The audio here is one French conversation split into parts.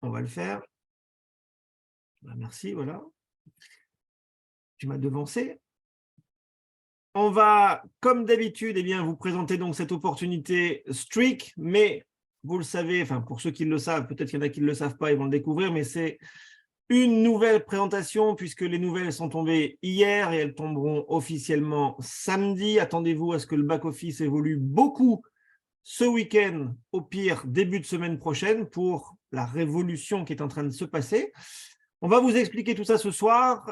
On va le faire. Merci, voilà. Tu m'as devancé. On va, comme d'habitude, vous présenter donc cette opportunité Streak, mais vous le savez, enfin pour ceux qui le savent, peut-être qu'il y en a qui ne le savent pas, ils vont le découvrir, mais c'est une nouvelle présentation puisque les nouvelles sont tombées hier et elles tomberont officiellement samedi. Attendez-vous à ce que le back-office évolue beaucoup ce week-end, au pire début de semaine prochaine, pour la révolution qui est en train de se passer. On va vous expliquer tout ça ce soir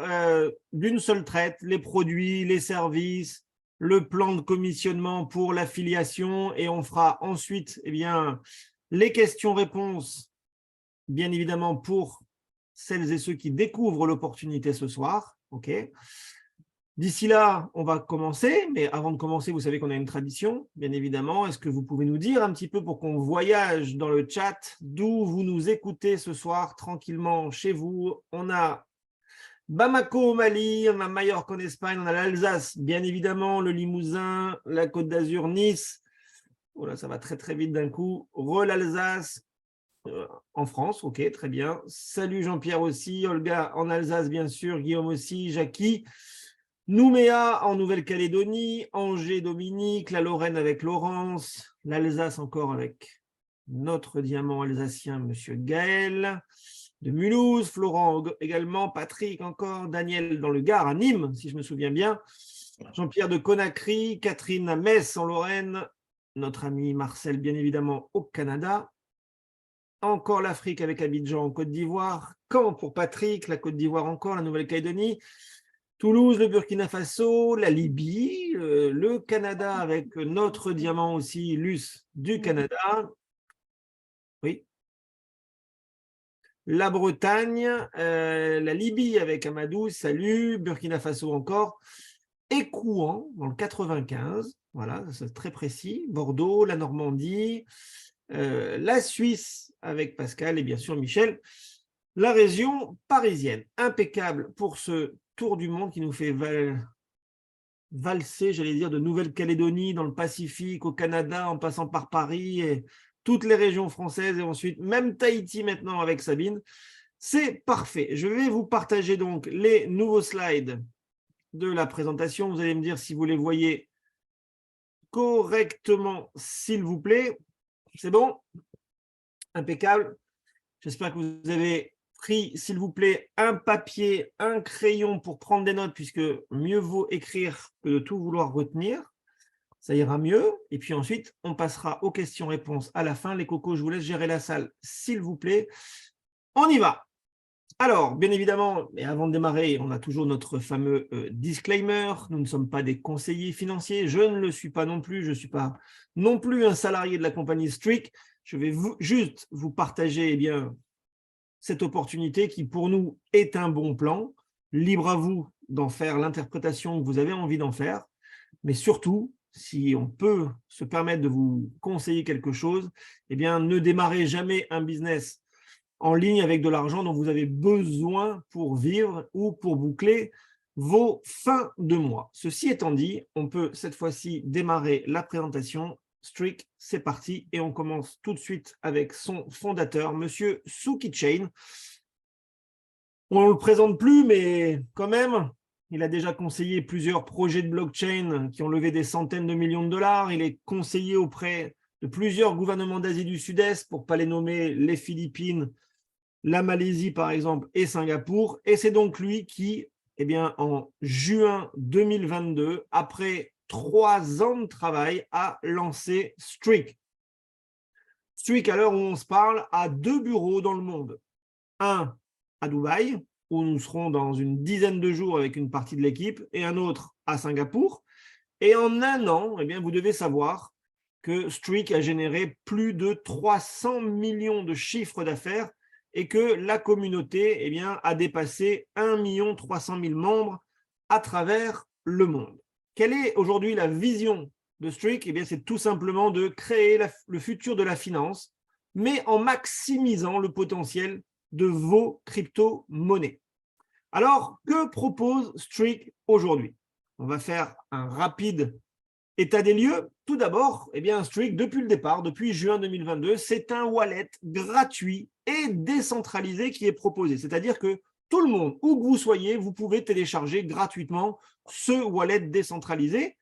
d'une seule traite, les produits, les services, le plan de commissionnement pour l'affiliation, et on fera ensuite les questions-réponses, bien évidemment pour celles et ceux qui découvrent l'opportunité ce soir. Ok. D'ici là, on va commencer, mais avant de commencer, vous savez qu'on a une tradition, bien évidemment. Est-ce que vous pouvez nous dire un petit peu, pour qu'on voyage dans le chat, d'où vous nous écoutez ce soir, tranquillement, chez vous? On a Bamako au Mali, on a Majorque en Espagne, on a l'Alsace, bien évidemment, le Limousin, la Côte d'Azur, Nice. Oh là, ça va très très vite d'un coup. L'Alsace, en France, ok, très bien. Salut Jean-Pierre aussi, Olga en Alsace, bien sûr, Guillaume aussi, Jackie. Nouméa en Nouvelle-Calédonie, Angers, Dominique, la Lorraine avec Laurence, l'Alsace encore avec notre diamant alsacien, monsieur Gaël, de Mulhouse, Florent également, Patrick encore, Daniel dans le Gard, à Nîmes, si je me souviens bien, Jean-Pierre de Conakry, Catherine à Metz en Lorraine, notre ami Marcel, bien évidemment, au Canada, encore l'Afrique avec Abidjan en Côte d'Ivoire, Caen pour Patrick, la Côte d'Ivoire encore, la Nouvelle-Calédonie, Toulouse, le Burkina Faso, la Libye, le Canada avec notre diamant aussi, Luce du Canada. Oui. La Bretagne, la Libye avec Amadou, salut, Burkina Faso encore. Écouen dans le 95, voilà, c'est très précis. Bordeaux, la Normandie, la Suisse avec Pascal et bien sûr Michel. La région parisienne, impeccable pour ce tour du monde qui nous fait valser, j'allais dire, de Nouvelle-Calédonie, dans le Pacifique, au Canada, en passant par Paris et toutes les régions françaises, et ensuite même Tahiti maintenant avec Sabine. C'est parfait. Je vais vous partager donc les nouveaux slides de la présentation. Vous allez me dire si vous les voyez correctement, s'il vous plaît. C'est bon? Impeccable. J'espère que vous avez pris, s'il vous plaît, un papier, un crayon pour prendre des notes, puisque mieux vaut écrire que de tout vouloir retenir. Ça ira mieux. Et puis ensuite, on passera aux questions-réponses à la fin. Les cocos, je vous laisse gérer la salle, s'il vous plaît. On y va. Alors, bien évidemment, et avant de démarrer, on a toujours notre fameux disclaimer. Nous ne sommes pas des conseillers financiers. Je ne le suis pas non plus. Je ne suis pas non plus un salarié de la compagnie Streak. Je vais juste vous partager cette opportunité qui, pour nous, est un bon plan. Libre à vous d'en faire l'interprétation que vous avez envie d'en faire. Mais surtout, si on peut se permettre de vous conseiller quelque chose, ne démarrez jamais un business en ligne avec de l'argent dont vous avez besoin pour vivre ou pour boucler vos fins de mois. Ceci étant dit, on peut cette fois-ci démarrer la présentation. Streak, c'est parti, et on commence tout de suite avec son fondateur, monsieur Sukhi Chain. On ne le présente plus, mais quand même, il a déjà conseillé plusieurs projets de blockchain qui ont levé des centaines de millions de dollars. Il est conseiller auprès de plusieurs gouvernements d'Asie du Sud-Est, pour ne pas les nommer, les Philippines, la Malaisie par exemple et Singapour. Et c'est donc lui qui, en juin 2022, après 3 ans de travail, a lancé Streak. Streak, à l'heure où on se parle, a 2 bureaux dans le monde. Un à Dubaï, où nous serons dans une dizaine de jours avec une partie de l'équipe, et un autre à Singapour. Et en un an, vous devez savoir que Streak a généré plus de 300 millions de chiffres d'affaires et que la communauté a dépassé 1 300 000 membres à travers le monde. Quelle est aujourd'hui la vision de Streak? C'est tout simplement de créer le futur de la finance, mais en maximisant le potentiel de vos crypto-monnaies. Alors, que propose Streak aujourd'hui? On va faire un rapide État des lieux, tout d'abord, eh bien, Streak, depuis le départ, depuis juin 2022, c'est un wallet gratuit et décentralisé qui est proposé. C'est-à-dire que tout le monde, où que vous soyez, vous pouvez télécharger gratuitement ce wallet décentralisé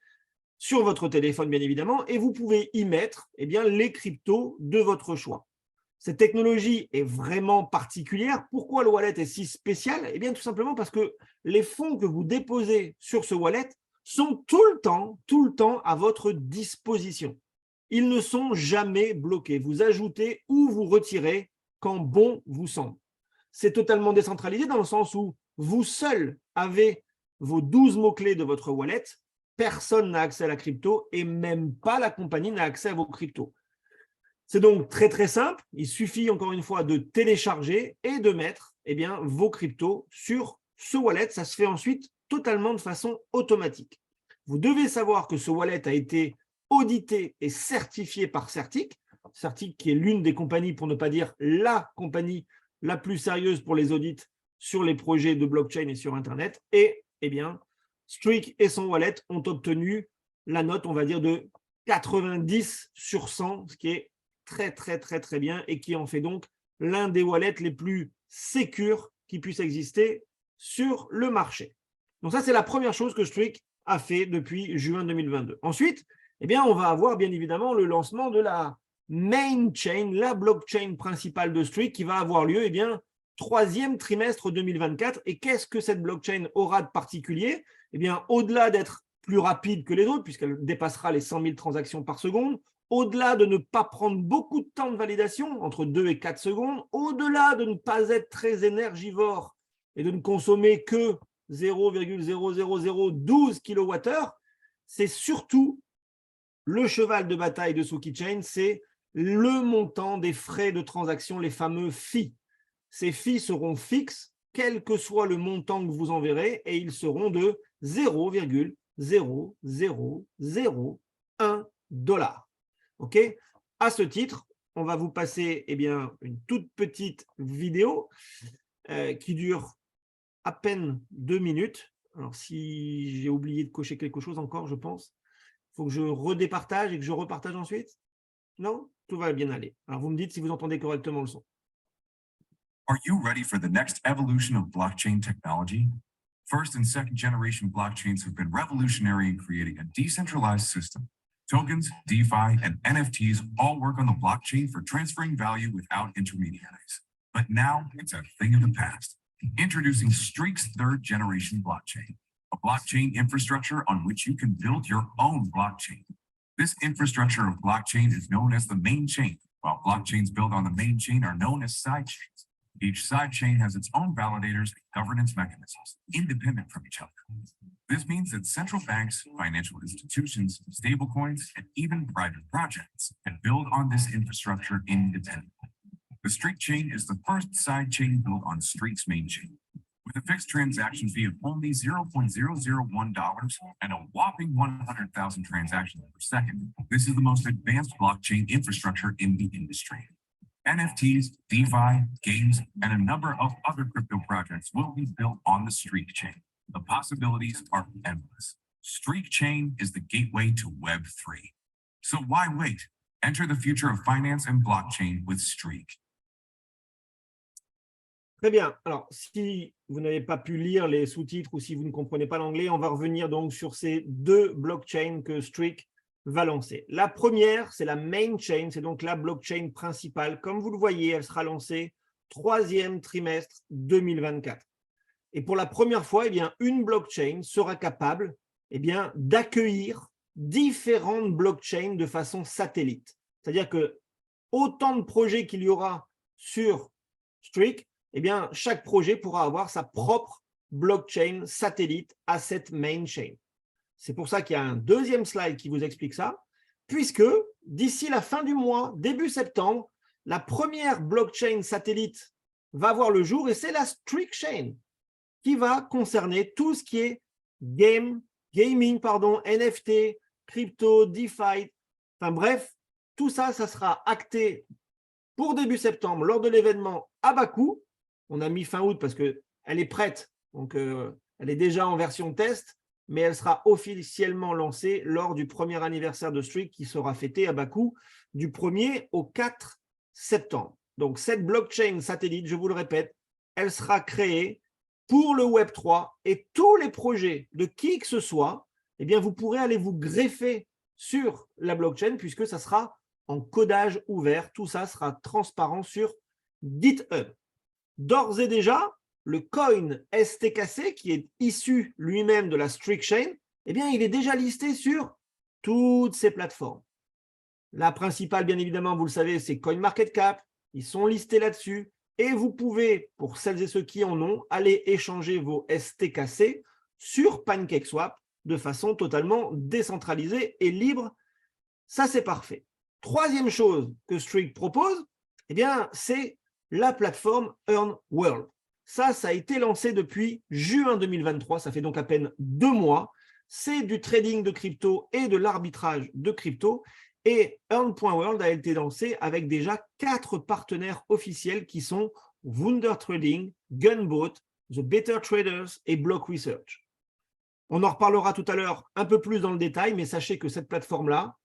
sur votre téléphone, bien évidemment, et vous pouvez y mettre eh bien, les cryptos de votre choix. Cette technologie est vraiment particulière. Pourquoi le wallet est si spécial? Eh bien, tout simplement parce que les fonds que vous déposez sur ce wallet sont tout le temps à votre disposition. Ils ne sont jamais bloqués. Vous ajoutez ou vous retirez quand bon vous semble. C'est totalement décentralisé dans le sens où vous seul avez vos 12 mots-clés de votre wallet. Personne n'a accès à la crypto et même pas la compagnie n'a accès à vos cryptos. C'est donc très, très simple. Il suffit, encore une fois, de télécharger et de mettre eh bien, vos cryptos sur ce wallet. Ça se fait ensuite totalement de façon automatique. Vous devez savoir que ce wallet a été audité et certifié par Certic. Certic, qui est l'une des compagnies, pour ne pas dire la compagnie la plus sérieuse pour les audits sur les projets de blockchain et sur Internet. Et eh bien, Streak et son wallet ont obtenu la note, on va dire, de 90 sur 100, ce qui est très, très, très, très bien et qui en fait donc l'un des wallets les plus sécures qui puissent exister sur le marché. Donc ça, c'est la première chose que Streak a fait depuis juin 2022. Ensuite, eh bien, on va avoir bien évidemment le lancement de la main chain, la blockchain principale de Streak qui va avoir lieu eh bien, troisième trimestre 2024. Et qu'est-ce que cette blockchain aura de particulier? Eh bien, au-delà d'être plus rapide que les autres, puisqu'elle dépassera les 100 000 transactions par seconde, au-delà de ne pas prendre beaucoup de temps de validation, entre 2 et 4 secondes, au-delà de ne pas être très énergivore et de ne consommer que 0,00012 kWh, c'est surtout le cheval de bataille de Suki-Chain, c'est le montant des frais de transaction, les fameux fees. Ces fees seront fixes, quel que soit le montant que vous enverrez, et ils seront de 0,0001 $. OK? À ce titre, on va vous passer eh bien, une toute petite vidéo qui dure à peine 2 minutes. Alors, si j'ai oublié de cocher quelque chose encore, je pense, il faut que je redépartage et que je repartage ensuite. Non? Tout va bien aller. Alors, vous me dites si vous entendez correctement le son. Are you ready for the next evolution of blockchain technology? First and second generation blockchains have been revolutionary in creating a decentralized system. Tokens, DeFi, and NFTs all work on the blockchain for transferring value without intermediaries. But now it's a thing of the past. Introducing Streak's third generation blockchain, a blockchain infrastructure on which you can build your own blockchain. This infrastructure of blockchain is known as the main chain, while blockchains built on the main chain are known as side chains. Each side chain has its own validators and governance mechanisms, independent from each other. This means that central banks, financial institutions, stablecoins, and even private projects can build on this infrastructure independently. The Streak chain is the first side chain built on Streak's main chain. With a fixed transaction fee of only $0.001 and a whopping 100,000 transactions per second, this is the most advanced blockchain infrastructure in the industry. NFTs, DeFi, games, and a number of other crypto projects will be built on the Streak chain. The possibilities are endless. Streak chain is the gateway to Web3. So why wait? Enter the future of finance and blockchain with Streak. Très bien. Alors, si vous n'avez pas pu lire les sous-titres ou si vous ne comprenez pas l'anglais, on va revenir donc sur ces deux blockchains que Streak va lancer. La première, c'est la main chain, c'est donc la blockchain principale. Comme vous le voyez, elle sera lancée troisième trimestre 2024. Et pour la première fois, eh bien, une blockchain sera capable eh bien, d'accueillir différentes blockchains de façon satellite. C'est-à-dire que autant de projets qu'il y aura sur Streak, eh bien, chaque projet pourra avoir sa propre blockchain satellite à cette main chain. C'est pour ça qu'il y a un deuxième slide qui vous explique ça, puisque d'ici la fin du mois, début septembre, la première blockchain satellite va voir le jour et c'est la Streak Chain qui va concerner tout ce qui est gaming, NFT, crypto, DeFi, enfin bref, tout ça, ça sera acté pour début septembre lors de l'événement à Bakou. On a mis fin août parce qu'elle est prête, donc elle est déjà en version test. mais elle sera officiellement lancée lors du premier anniversaire de Streak qui sera fêté à Bakou du 1er au 4 septembre. Donc, cette blockchain satellite, je vous le répète, elle sera créée pour le Web3 et tous les projets de qui que ce soit, eh bien, vous pourrez aller vous greffer sur la blockchain puisque ça sera en codage ouvert. Tout ça sera transparent sur GitHub. D'ores et déjà, le coin STKC, qui est issu lui-même de la Streak Chain, eh bien, il est déjà listé sur toutes ces plateformes. La principale, bien évidemment, vous le savez, c'est CoinMarketCap. Ils sont listés là-dessus. Et vous pouvez, pour celles et ceux qui en ont, aller échanger vos STKC sur PancakeSwap de façon totalement décentralisée et libre. Ça, c'est parfait. Troisième chose que Streak propose, eh bien, c'est la plateforme EarnWorld. Ça a été lancé depuis juin 2023, ça fait donc à peine 2 mois. C'est du trading de crypto et de l'arbitrage de crypto. Et Earn.world a été lancé avec déjà 4 partenaires officiels qui sont Wunder Trading, Gunboat, The Better Traders et Block Research. On en reparlera tout à l'heure un peu plus dans le détail, mais sachez que cette plateforme-là,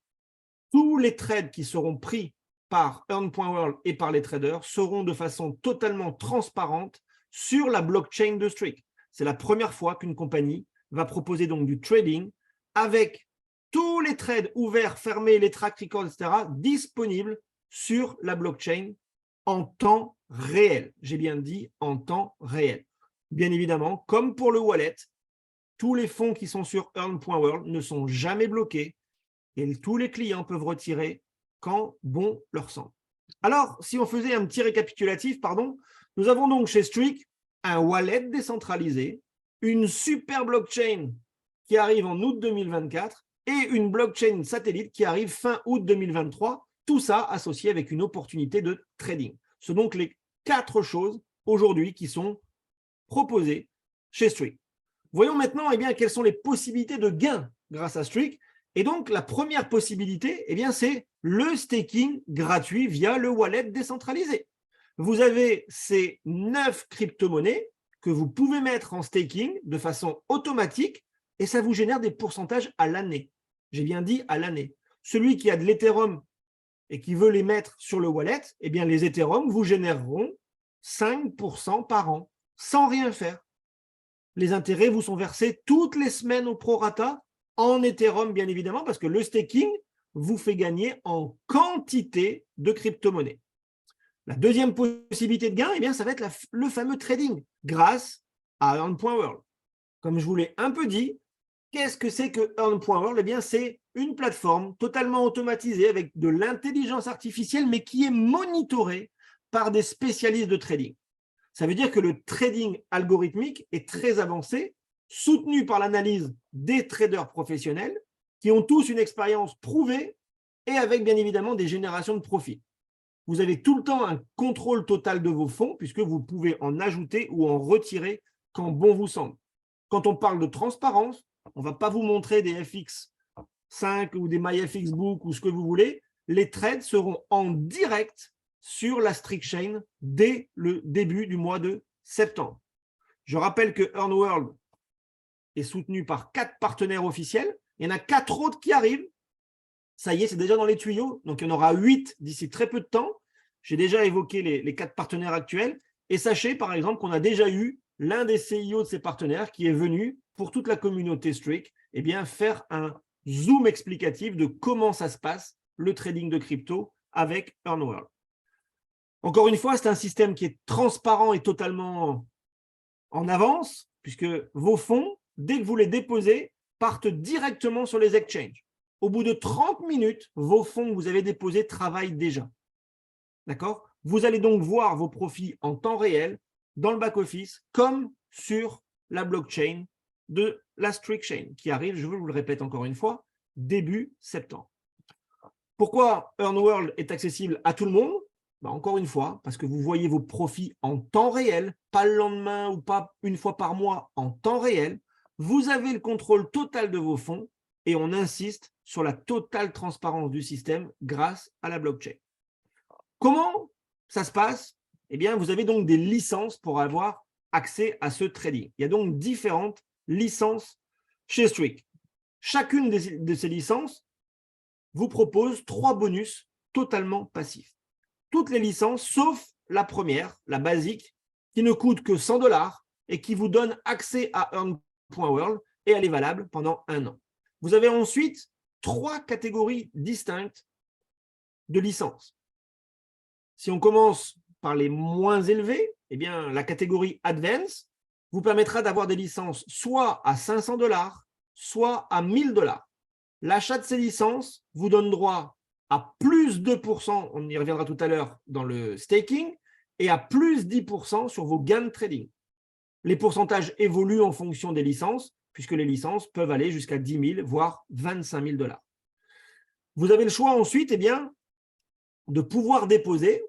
tous les trades qui seront pris par Earn.world et par les traders seront de façon totalement transparente sur la blockchain de Streak. C'est la première fois qu'une compagnie va proposer donc du trading avec tous les trades ouverts, fermés, les track records, etc., disponibles sur la blockchain en temps réel. J'ai bien dit en temps réel. Bien évidemment, comme pour le wallet, tous les fonds qui sont sur Earn.world ne sont jamais bloqués et tous les clients peuvent retirer quand bon leur semble. Alors, si on faisait un petit récapitulatif, nous avons donc chez Streak un wallet décentralisé, une super blockchain qui arrive en août 2024 et une blockchain satellite qui arrive fin août 2023, tout ça associé avec une opportunité de trading. Ce sont donc les 4 choses aujourd'hui qui sont proposées chez Streak. Voyons maintenant quelles sont les possibilités de gain grâce à Streak. Et donc, la première possibilité, c'est le staking gratuit via le wallet décentralisé. Vous avez ces 9 crypto-monnaies que vous pouvez mettre en staking de façon automatique et ça vous génère des pourcentages à l'année. J'ai bien dit à l'année. Celui qui a de l'Ethereum et qui veut les mettre sur le wallet, les Ethereum vous généreront 5% par an sans rien faire. Les intérêts vous sont versés toutes les semaines au prorata en Ethereum, bien évidemment, parce que le staking vous fait gagner en quantité de crypto-monnaies. La deuxième possibilité de gain, ça va être le fameux trading grâce à Earn.world. Comme je vous l'ai un peu dit, qu'est-ce que c'est que Earn.world ? C'est une plateforme totalement automatisée avec de l'intelligence artificielle, mais qui est monitorée par des spécialistes de trading. Ça veut dire que le trading algorithmique est très avancé, soutenu par l'analyse des traders professionnels qui ont tous une expérience prouvée et avec bien évidemment des générations de profits. Vous avez tout le temps un contrôle total de vos fonds puisque vous pouvez en ajouter ou en retirer quand bon vous semble. Quand on parle de transparence, on ne va pas vous montrer des FX5 ou des MyFXBook ou ce que vous voulez. Les trades seront en direct sur la Streak Chain dès le début du mois de septembre. Je rappelle que EarnWorld est soutenu par 4 partenaires officiels. Il y en a 4 autres qui arrivent. Ça y est, c'est déjà dans les tuyaux. Donc, il y en aura 8 d'ici très peu de temps. J'ai déjà évoqué les 4 partenaires actuels. Et sachez, par exemple, qu'on a déjà eu l'un des CIO de ces partenaires qui est venu, pour toute la communauté Streak, faire un zoom explicatif de comment ça se passe, le trading de crypto avec EarnWorld. Encore une fois, c'est un système qui est transparent et totalement en avance, puisque vos fonds, dès que vous les déposez, partent directement sur les exchanges. Au bout de 30 minutes, vos fonds que vous avez déposés travaillent déjà. D'accord ? Vous allez donc voir vos profits en temps réel dans le back-office, comme sur la blockchain de la Streak Chain, qui arrive, je vous le répète encore une fois, début septembre. Pourquoi EarnWorld est accessible à tout le monde ? Encore une fois, parce que vous voyez vos profits en temps réel, pas le lendemain ou pas une fois par mois, en temps réel. Vous avez le contrôle total de vos fonds et on insiste sur la totale transparence du système grâce à la blockchain. Comment ça se passe ? Vous avez donc des licences pour avoir accès à ce trading. Il y a donc différentes licences chez Streak. Chacune de ces licences vous propose 3 bonus totalement passifs. Toutes les licences, sauf la première, la basique, qui ne coûte que 100 $ et qui vous donne accès à Earn.World et elle est valable pendant 1 an. Vous avez ensuite 3 catégories distinctes de licences. Si on commence par les moins élevées, eh bien, la catégorie Advance vous permettra d'avoir des licences soit à 500 $, soit à 1000 $. L'achat de ces licences vous donne droit à plus 2%, on y reviendra tout à l'heure dans le staking, et à plus 10% sur vos gains de trading. Les pourcentages évoluent en fonction des licences, puisque les licences peuvent aller jusqu'à 10 000, voire 25 000 $. Vous avez le choix ensuite eh bien, de pouvoir déposer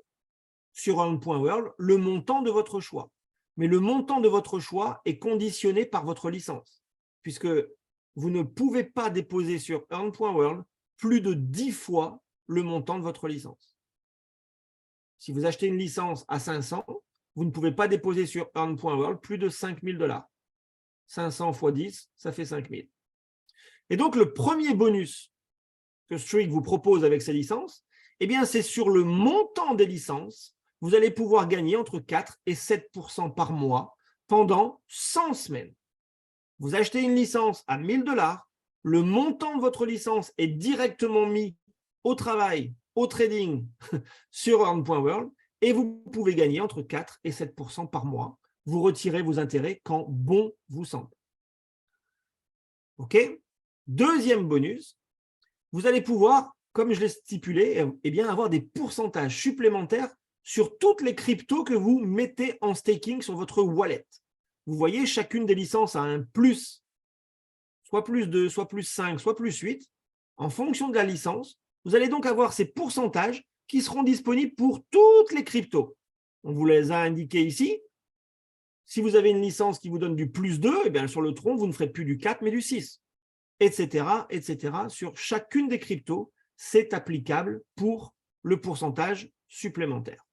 sur Earn.World le montant de votre choix. Mais le montant de votre choix est conditionné par votre licence, puisque vous ne pouvez pas déposer sur Earn.World plus de 10 fois le montant de votre licence. Si vous achetez une licence à 500, vous ne pouvez pas déposer sur Earn.World plus de 5 000 $. 500 x 10, ça fait 5 000. Et donc, le premier bonus que Streak vous propose avec ses licences, eh bien, c'est sur le montant des licences, vous allez pouvoir gagner entre 4 et 7% par mois pendant 100 semaines. Vous achetez une licence à 1 000 $, le montant de votre licence est directement mis au travail, au trading sur Earn.World et vous pouvez gagner entre 4 et 7% par mois. Vous retirez vos intérêts quand bon vous semble. OK? Deuxième bonus, vous allez pouvoir, comme je l'ai stipulé, eh bien, avoir des pourcentages supplémentaires sur toutes les cryptos que vous mettez en staking sur votre wallet. Vous voyez, chacune des licences a un plus, soit plus 2, soit plus 5, soit plus 8. En fonction de la licence, vous allez donc avoir ces pourcentages qui seront disponibles pour toutes les cryptos. On vous les a indiqués ici. Si vous avez une licence qui vous donne du plus 2, eh bien, sur le tronc, vous ne ferez plus du 4, mais du 6, etc., etc. Sur chacune des cryptos, c'est applicable pour le pourcentage supplémentaire.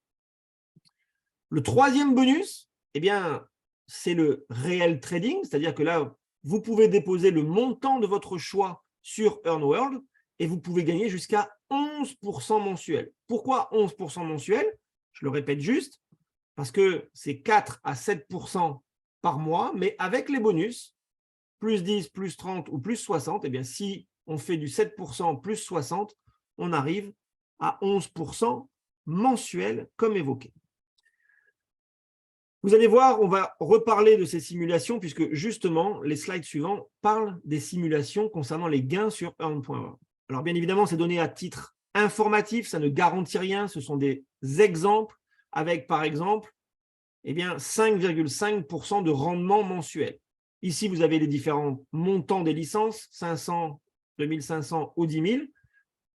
Le troisième bonus, eh bien, c'est le réel trading, c'est-à-dire que là, vous pouvez déposer le montant de votre choix sur Earn.World et vous pouvez gagner jusqu'à 11% mensuel. Pourquoi 11% mensuel? Je le répète juste, parce que c'est 4 à 7% par mois, mais avec les bonus, plus 10, plus 30 ou plus 60, eh bien, si on fait du 7% plus 60, on arrive à 11% mensuel, comme évoqué. Vous allez voir, on va reparler de ces simulations puisque justement, les slides suivants parlent des simulations concernant les gains sur Earn.World. Alors bien évidemment, c'est donné à titre informatif, ça ne garantit rien, ce sont des exemples avec par exemple 5,5% de rendement mensuel. Ici, vous avez les différents montants des licences, 500, 2500 ou 10 000,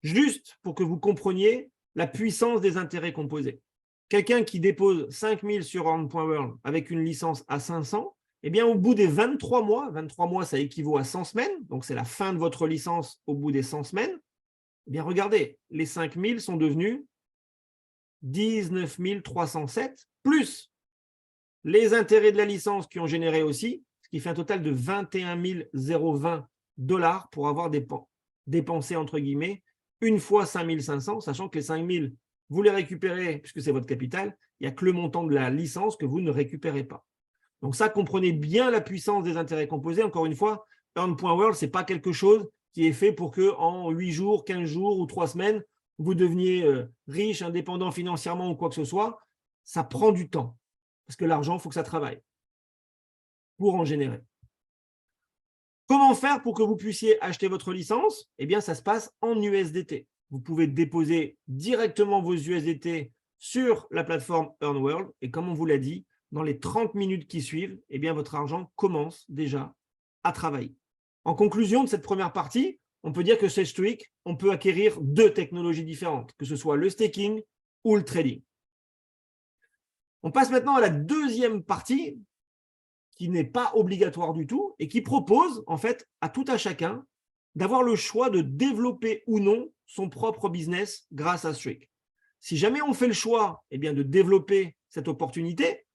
juste pour que vous compreniez la puissance des intérêts composés. Quelqu'un qui dépose 5 000 sur Earn.World avec une licence à 500, eh bien, au bout des 23 mois, ça équivaut à 100 semaines, donc c'est la fin de votre licence au bout des 100 semaines, eh bien, regardez, les 5 000 sont devenus 19 307, plus les intérêts de la licence qui ont généré aussi, ce qui fait un total de 21 020 $ pour avoir dépensé, entre guillemets, une fois 5 500, sachant que les 5 000, vous les récupérez, puisque c'est votre capital, il n'y a que le montant de la licence que vous ne récupérez pas. Donc ça, comprenez bien la puissance des intérêts composés. Encore une fois, Earn.World, ce n'est pas quelque chose qui est fait pour qu'en 8 jours, 15 jours ou 3 semaines, vous deveniez riche, indépendant financièrement ou quoi que ce soit. Ça prend du temps, parce que l'argent, il faut que ça travaille pour en générer. Comment faire pour que vous puissiez acheter votre licence? Eh bien, ça se passe en USDT. Vous pouvez déposer directement vos USDT sur la plateforme Earn.World et comme on vous l'a dit, dans les 30 minutes qui suivent, eh bien, votre argent commence déjà à travailler. En conclusion de cette première partie, on peut dire que chez Streak, on peut acquérir 2 technologies différentes, que ce soit le staking ou le trading. On passe maintenant à la deuxième partie qui n'est pas obligatoire du tout et qui propose en fait à tout à chacun d'avoir le choix de développer ou non son propre business grâce à Streak. Si jamais on fait le choix de développer cette opportunité,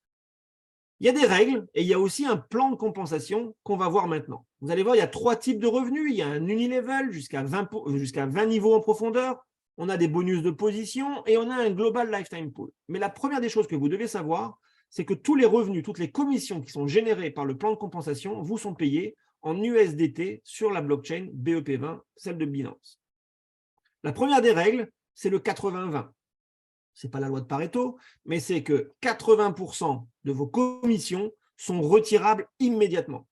Il y a des règles et il y a aussi un plan de compensation qu'on va voir maintenant. Vous allez voir, il y a 3 types de revenus. Il y a un unilevel jusqu'à 20 niveaux en profondeur. On a des bonus de position et on a un global lifetime pool. Mais la première des choses que vous devez savoir, c'est que tous les revenus, toutes les commissions qui sont générées par le plan de compensation vous sont payées en USDT sur la blockchain BEP20, celle de Binance. La première des règles, c'est le 80-20. Ce n'est pas la loi de Pareto, mais c'est que 80% de vos commissions sont retirables immédiatement.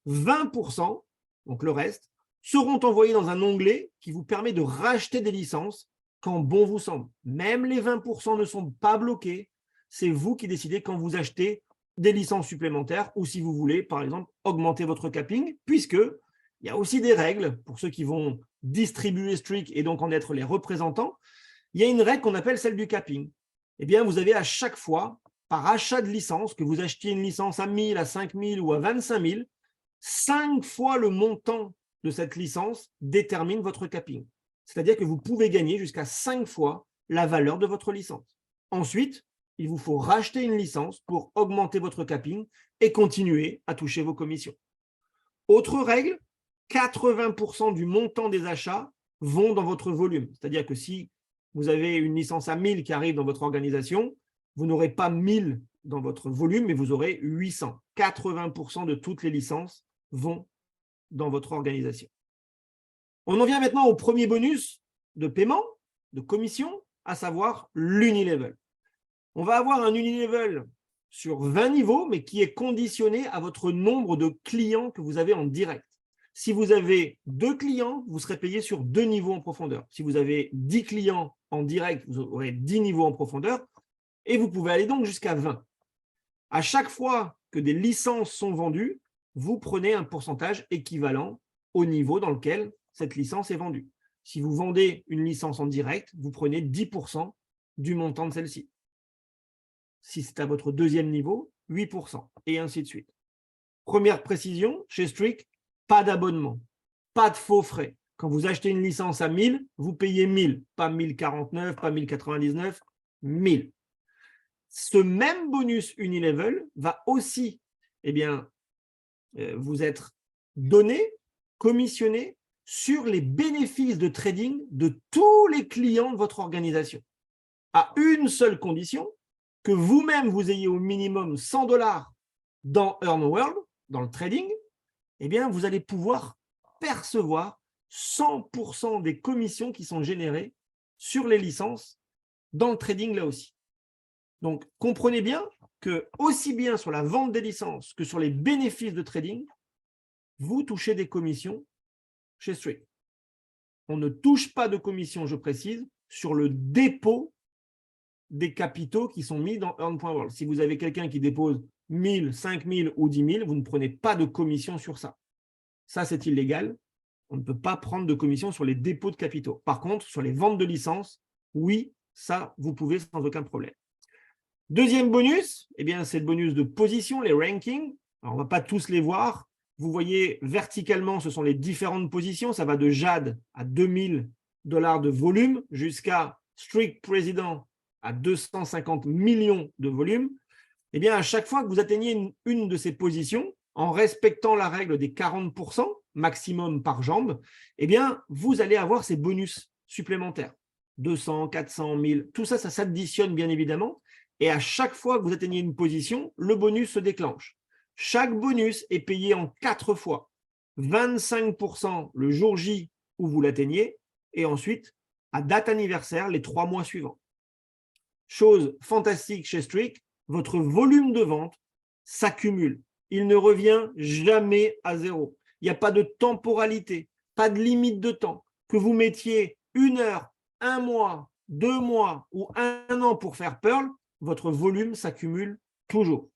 20%, donc le reste, seront envoyés dans un onglet qui vous permet de racheter des licences quand bon vous semble. Même les 20% ne sont pas bloqués. C'est vous qui décidez quand vous achetez des licences supplémentaires ou si vous voulez, par exemple, augmenter votre capping, puisqu'il y a aussi des règles pour ceux qui vont distribuer Streak et donc en être les représentants. Il y a une règle qu'on appelle celle du capping. Eh bien, vous avez à chaque fois, par achat de licence, que vous achetiez une licence à 1000, à 5000 ou à 25 000, 5 fois le montant de cette licence détermine votre capping. C'est-à-dire que vous pouvez gagner jusqu'à 5 fois la valeur de votre licence. Ensuite, il vous faut racheter une licence pour augmenter votre capping et continuer à toucher vos commissions. Autre règle, 80% du montant des achats vont dans votre volume. C'est-à-dire que si vous avez une licence à 1000 qui arrive dans votre organisation, vous n'aurez pas 1000 dans votre volume, mais vous aurez 800. 80% de toutes les licences vont dans votre organisation. On en vient maintenant au premier bonus de paiement, de commission, à savoir l'unilevel. On va avoir un unilevel sur 20 niveaux, mais qui est conditionné à votre nombre de clients que vous avez en direct. Si vous avez 2 clients, vous serez payé sur 2 niveaux en profondeur. Si vous avez 10 clients en direct, vous aurez 10 niveaux en profondeur et vous pouvez aller donc jusqu'à 20. À chaque fois que des licences sont vendues, vous prenez un pourcentage équivalent au niveau dans lequel cette licence est vendue. Si vous vendez une licence en direct, vous prenez 10% du montant de celle-ci. Si c'est à votre deuxième niveau, 8%, et ainsi de suite. Première précision, chez Streak, pas d'abonnement, pas de faux frais. Quand vous achetez une licence à 1000, vous payez 1000, pas 1049, pas 1099, 1000. Ce même bonus unilevel va aussi vous être donné, commissionné sur les bénéfices de trading de tous les clients de votre organisation, à une seule condition, que vous-même vous ayez au minimum 100 $ dans Earn World, dans le trading, eh bien, vous allez pouvoir percevoir 100% des commissions qui sont générées sur les licences dans le trading là aussi. Donc, comprenez bien que aussi bien sur la vente des licences que sur les bénéfices de trading, vous touchez des commissions chez Streak. On ne touche pas de commission, je précise, sur le dépôt des capitaux qui sont mis dans Earn.World. Si vous avez quelqu'un qui dépose 1000, 5000 ou 10 000, vous ne prenez pas de commission sur ça. Ça, c'est illégal. On ne peut pas prendre de commission sur les dépôts de capitaux. Par contre, sur les ventes de licences, oui, ça, vous pouvez sans aucun problème. Deuxième bonus, c'est le bonus de position, les rankings. Alors, on ne va pas tous les voir. Vous voyez, verticalement, ce sont les différentes positions. Ça va de Jade à 2000 $ de volume jusqu'à Streak President à 250 millions de volume. À chaque fois que vous atteignez une de ces positions, en respectant la règle des 40% maximum par jambe, vous allez avoir ces bonus supplémentaires. 200, 400, 1000, tout ça, ça s'additionne bien évidemment. Et à chaque fois que vous atteignez une position, le bonus se déclenche. Chaque bonus est payé en 4 fois. 25% le jour J où vous l'atteignez et ensuite, à date anniversaire, les 3 mois suivants. Chose fantastique chez Streak, votre volume de vente s'accumule. Il ne revient jamais à zéro. Il n'y a pas de temporalité, pas de limite de temps. Que vous mettiez 1 heure, 1 mois, 2 mois ou 1 an pour faire Pearl, votre volume s'accumule toujours.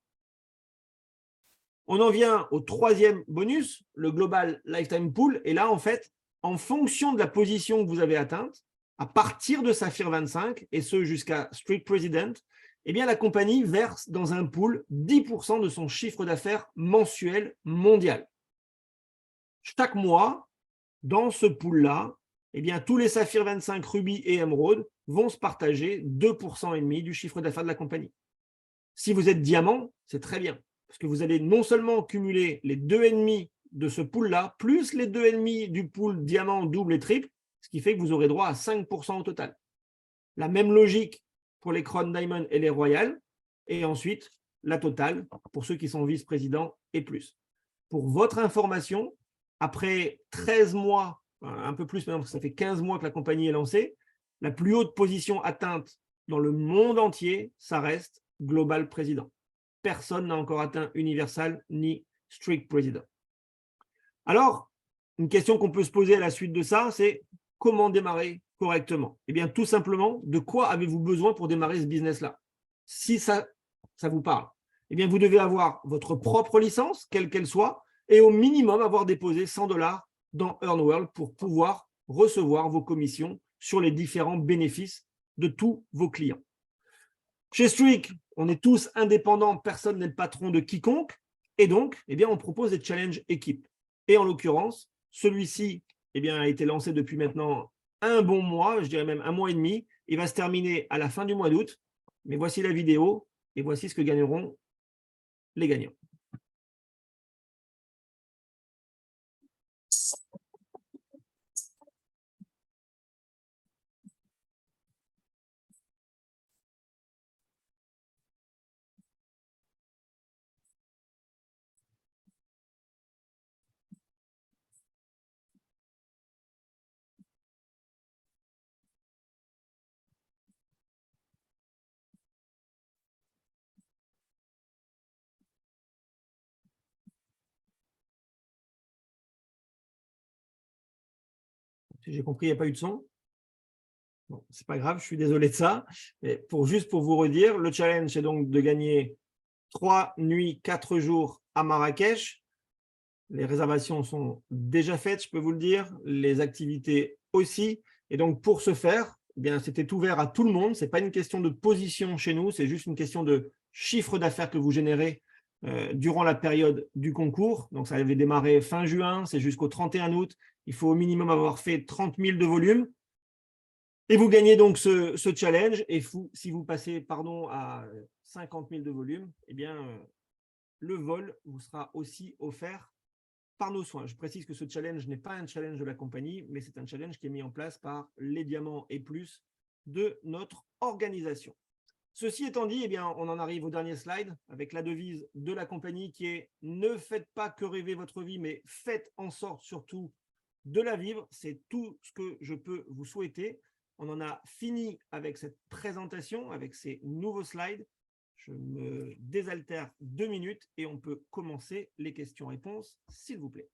On en vient au troisième bonus, le Global Lifetime Pool. Et là, en fait, en fonction de la position que vous avez atteinte, à partir de Saphir 25, et ce jusqu'à Streak President, la compagnie verse dans un pool 10% de son chiffre d'affaires mensuel mondial. Chaque mois, dans ce pool-là, tous les Saphir 25, Ruby et Emerald vont se partager 2,5% du chiffre d'affaires de la compagnie. Si vous êtes diamant, c'est très bien. parce que vous allez non seulement cumuler les 2,5 de ce pool-là, plus les 2,5 du pool diamant, double et triple, ce qui fait que vous aurez droit à 5% au total. La même logique pour les Crown Diamond et les Royal, et ensuite la totale pour ceux qui sont vice-présidents et plus. Pour votre information, après 13 mois, un peu plus maintenant, parce que ça fait 15 mois que la compagnie est lancée, la plus haute position atteinte dans le monde entier, ça reste Global Président. Personne n'a encore atteint Universal ni Strict Président. Alors, une question qu'on peut se poser à la suite de ça, c'est comment démarrer correctement? Eh bien, tout simplement, de quoi avez-vous besoin pour démarrer ce business-là? Si ça vous parle, eh bien, vous devez avoir votre propre licence, quelle qu'elle soit, et au minimum avoir déposé 100 $ dans EarnWorld pour pouvoir recevoir vos commissions sur les différents bénéfices de tous vos clients. Chez Streak, on est tous indépendants, personne n'est le patron de quiconque, et donc, eh bien, on propose des challenges équipes. Et en l'occurrence, celui-ci a été lancé depuis maintenant un bon mois, je dirais même un mois et demi. Il va se terminer à la fin du mois d'août. Mais voici la vidéo et voici ce que gagneront les gagnants. Si j'ai compris, il n'y a pas eu de son. Bon, c'est pas grave, je suis désolé de ça. Mais juste pour vous redire, le challenge, c'est donc de gagner 3 nuits, 4 jours à Marrakech. Les réservations sont déjà faites, je peux vous le dire. Les activités aussi. Et donc, pour ce faire, eh bien, c'était ouvert à tout le monde. Ce n'est pas une question de position chez nous, c'est juste une question de chiffre d'affaires que vous générez durant la période du concours. Donc, ça avait démarré fin juin, c'est jusqu'au 31 août. Il faut au minimum avoir fait 30 000 de volume. Et vous gagnez donc ce challenge. Et si vous passez à 50 000 de volume, eh bien, le vol vous sera aussi offert par nos soins. Je précise que ce challenge n'est pas un challenge de la compagnie, mais c'est un challenge qui est mis en place par les diamants et plus de notre organisation. Ceci étant dit, eh bien, on en arrive au dernier slide avec la devise de la compagnie qui est « Ne faites pas que rêver votre vie, mais faites en sorte surtout de la vivre ». C'est tout ce que je peux vous souhaiter. On en a fini avec cette présentation, avec ces nouveaux slides. Je me désaltère 2 minutes et on peut commencer les questions-réponses, s'il vous plaît.